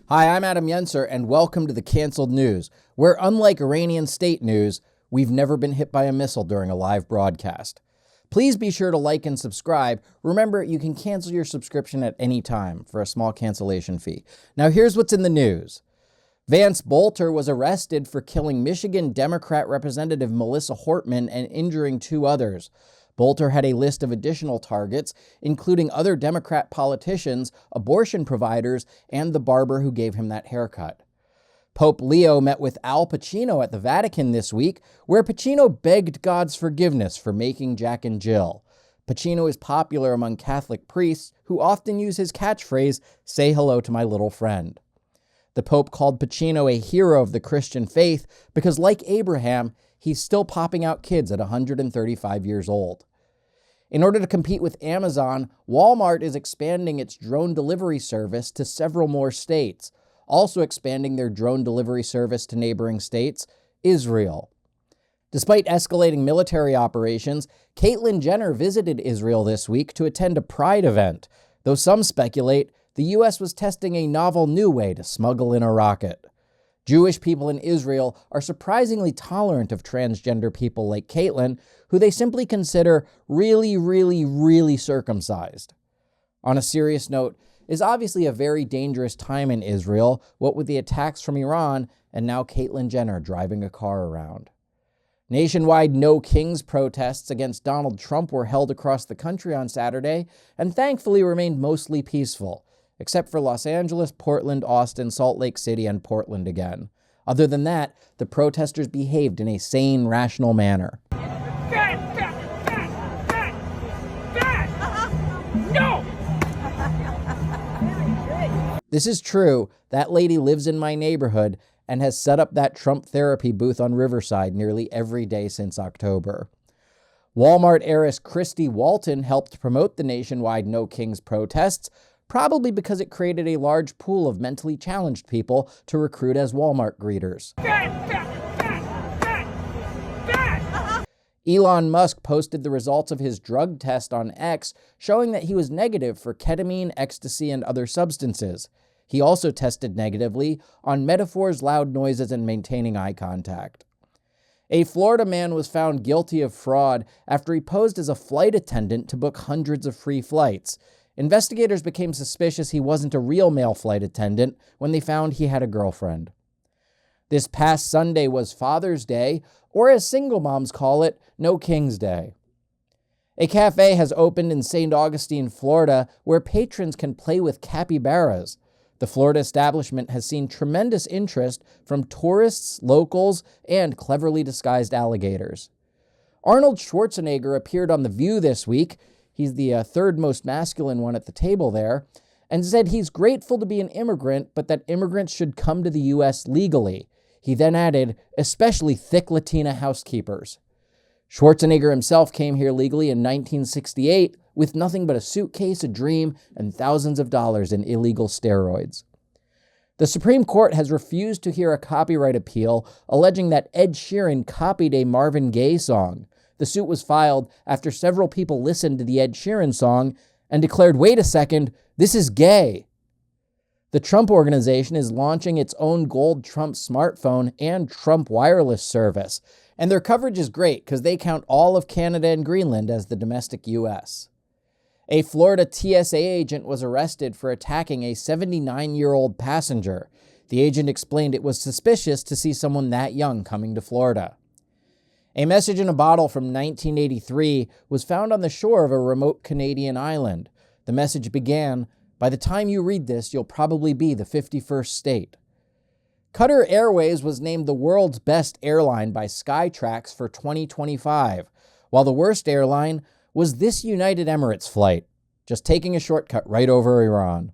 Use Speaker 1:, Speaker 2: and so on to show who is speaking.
Speaker 1: Hi, I'm Adam Yenser, and welcome to the Canceled News, where unlike Iranian state news, we've never been hit by a missile during a live broadcast. Please be sure to like and subscribe. Remember, you can cancel your subscription at any time for a small cancellation fee. Now here's what's in the news. Vance Bolter was arrested for killing Michigan Democrat Representative Melissa Hortman and injuring two others. Bolter had a list of additional targets, including other Democrat politicians, abortion providers, and the barber who gave him that haircut. Pope Leo met with Al Pacino at the Vatican this week, where Pacino begged God's forgiveness for making Jack and Jill. Pacino is popular among Catholic priests, who often use his catchphrase, "Say hello to my little friend." The Pope called Pacino a hero of the Christian faith because, like Abraham, he's still popping out kids at 135 years old. In order to compete with Amazon, Walmart is expanding its drone delivery service to several more states, also expanding their drone delivery service to neighboring states, Israel. Despite escalating military operations, Caitlyn Jenner visited Israel this week to attend a Pride event, though some speculate the U.S. was testing a novel new way to smuggle in a rocket. Jewish people in Israel are surprisingly tolerant of transgender people like Caitlyn, who they simply consider really circumcised. On a serious note, it's obviously a very dangerous time in Israel, what with the attacks from Iran and now Caitlyn Jenner driving a car around. Nationwide No Kings protests against Donald Trump were held across the country on Saturday and thankfully remained mostly peaceful, except for Los Angeles, Portland, Austin, Salt Lake City, and Portland again. Other than that, the protesters behaved in a sane, rational manner.
Speaker 2: No!
Speaker 1: This is true. That lady lives in my neighborhood and has set up that Trump therapy booth on Riverside nearly every day since October. Walmart heiress Christy Walton helped promote the nationwide No Kings protests, probably because it created a large pool of mentally challenged people to recruit as Walmart greeters. Elon Musk posted the results of his drug test on X, showing that he was negative for ketamine, ecstasy, and other substances. He also tested negatively on metaphors, loud noises, and maintaining eye contact. A Florida man was found guilty of fraud after he posed as a flight attendant to book hundreds of free flights. Investigators became suspicious he wasn't a real male flight attendant when they found he had a girlfriend. This past Sunday was Father's Day, or as single moms call it, No King's Day. A cafe has opened in St. Augustine, Florida, where patrons can play with capybaras. The Florida establishment has seen tremendous interest from tourists, locals, and cleverly disguised alligators. Arnold Schwarzenegger appeared on The View this week. He's the third most masculine one at the table there, and said he's grateful to be an immigrant, but that immigrants should come to the U.S. legally. He then added, especially thick Latina housekeepers. Schwarzenegger himself came here legally in 1968 with nothing but a suitcase, a dream, and thousands of dollars in illegal steroids. The Supreme Court has refused to hear a copyright appeal alleging that Ed Sheeran copied a Marvin Gaye song. The suit was filed after several people listened to the Ed Sheeran song and declared, wait a second, this is gay. The Trump Organization is launching its own gold Trump smartphone and Trump wireless service, and their coverage is great because they count all of Canada and Greenland as the domestic U.S. A Florida TSA agent was arrested for attacking a 79-year-old passenger. The agent explained it was suspicious to see someone that young coming to Florida. A message in a bottle from 1983 was found on the shore of a remote Canadian island. The message began, "By the time you read this, you'll probably be the 51st state." Qatar Airways was named the world's best airline by Skytrax for 2025, while the worst airline was this United Emirates flight, just taking a shortcut right over Iran.